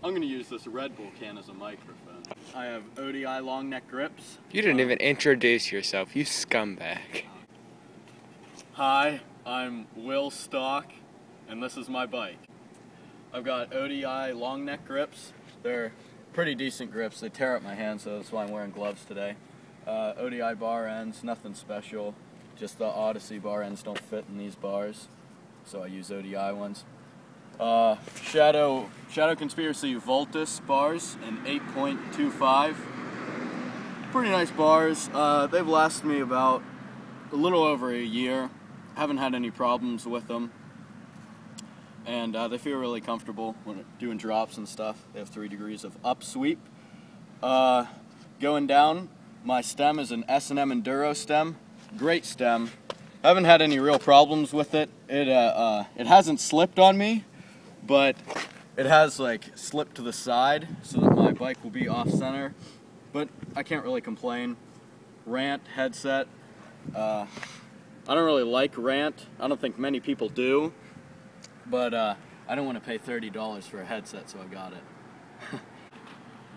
I'm going to use this Red Bull can as a microphone. I have ODI long neck grips. You didn't even introduce yourself, you scumbag. Hi, I'm Will Stock, and this is my bike. I've got ODI long neck grips. They're pretty decent grips. They tear up my hand, so that's why I'm wearing gloves today. ODI bar ends, nothing special. Just the Odyssey bar ends don't fit in these bars, so I use ODI ones. Shadow Conspiracy Voltus bars in 8.25. Pretty nice bars. They've lasted me about a little over a year. Haven't had any problems with them. And they feel really comfortable when doing drops and stuff. They have 3 degrees of upsweep. Going down, my stem is an S&M Enduro stem. Great stem. I haven't had any real problems with it. It hasn't slipped on me, but it has like slipped to the side so that my bike will be off center. But I can't really complain. Rant Headset. I don't really like Rant. I don't think many people do. But I don't want to pay $30 for a headset, so I got it.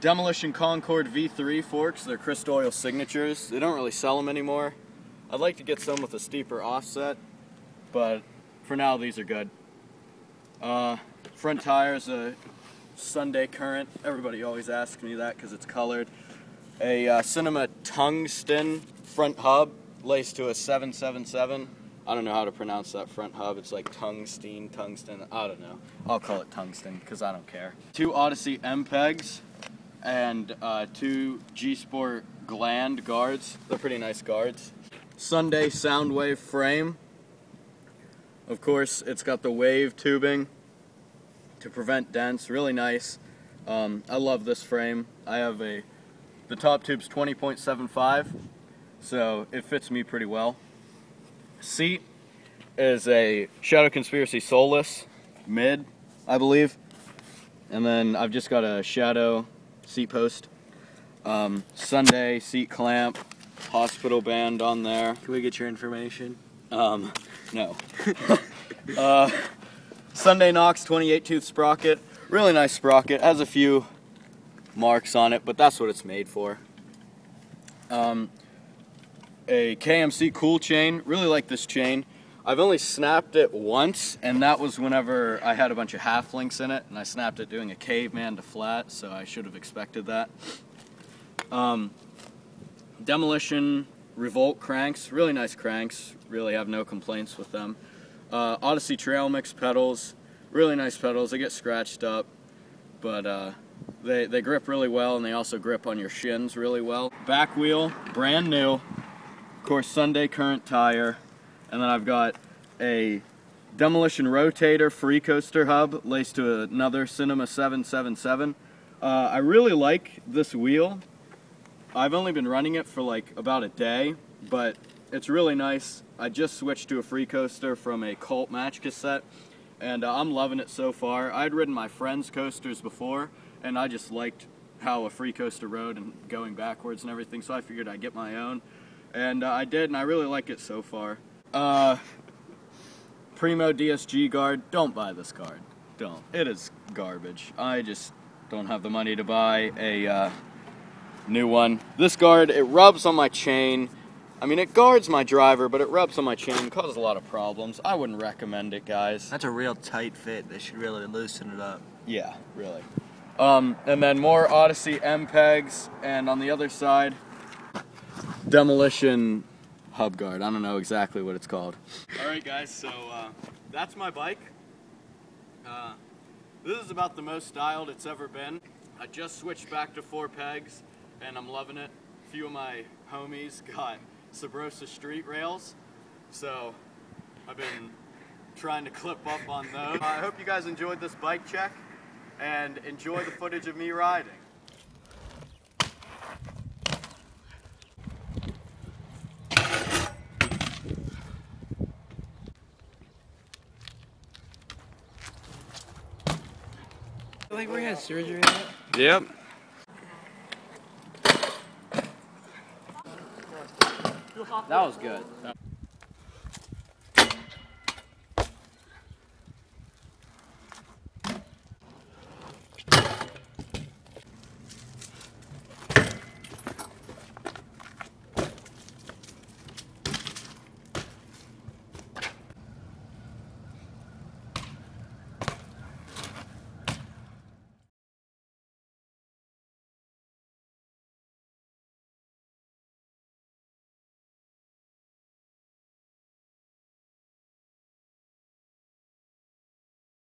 Demolition Concord V3 forks. They're Crystal Oil Signatures. They don't really sell them anymore. I'd like to get some with a steeper offset, but for now these are good. Front tires, a Sunday Current. Everybody always asks me that because it's colored. A Cinema Tungsten front hub laced to a 777. I don't know how to pronounce that front hub. It's like tungsten. I don't know. I'll call it tungsten because I don't care. 2 Odyssey M-pegs and 2 G-Sport gland guards. They're pretty nice guards. Sunday Soundwave frame. Of course, it's got the wave tubing to prevent dents. Really nice. I love this frame. I have the top tube's 20.75, so it fits me pretty well. Seat is a Shadow Conspiracy Soulless mid, I believe. And then I've just got a Shadow seat post. Sunday seat clamp, hospital band on there. Can we get your information? No. Sunday Knox 28 tooth sprocket. Really nice sprocket. Has a few marks on it, but that's what it's made for. A KMC cool chain. Really like this chain. I've only snapped it once, and that was whenever I had a bunch of half links in it, and I snapped it doing a caveman to flat, so I should have expected that. Demolition Revolt cranks. Really nice cranks. Really have no complaints with them. Odyssey Trail Mix pedals. Really nice pedals. They get scratched up, but they grip really well, and they also grip on your shins really well. Back wheel, brand new. Of course, Sunday Current tire, and then I've got a Demolition Rotator free coaster hub laced to another Cinema 777. I really like this wheel. I've only been running it for like about a day, but it's really nice. I just switched to a free coaster from a Cult match cassette, and I'm loving it so far. I'd ridden my friend's coasters before, and I just liked how a free coaster rode and going backwards and everything, so I figured I'd get my own. And I did, and I really like it so far. Primo DSG guard. Don't buy this guard. Don't. It is garbage. I just don't have the money to buy a new one. This guard, it rubs on my chain. I mean, it guards my driver, but it rubs on my chain, causes a lot of problems. I wouldn't recommend it, guys. That's a real tight fit. They should really loosen it up. Yeah, really. And then more Odyssey M-pegs, and on the other side, Demolition hub guard. I don't know exactly what it's called. Alright guys, so that's my bike. This is about the most styled it's ever been. I just switched back to 4 pegs, and I'm loving it. A few of my homies got Sabrosa street rails, so I've been trying to clip up on those. I hope you guys enjoyed this bike check, and enjoy the footage of me riding. Like we had surgery on it? Yep. That was good.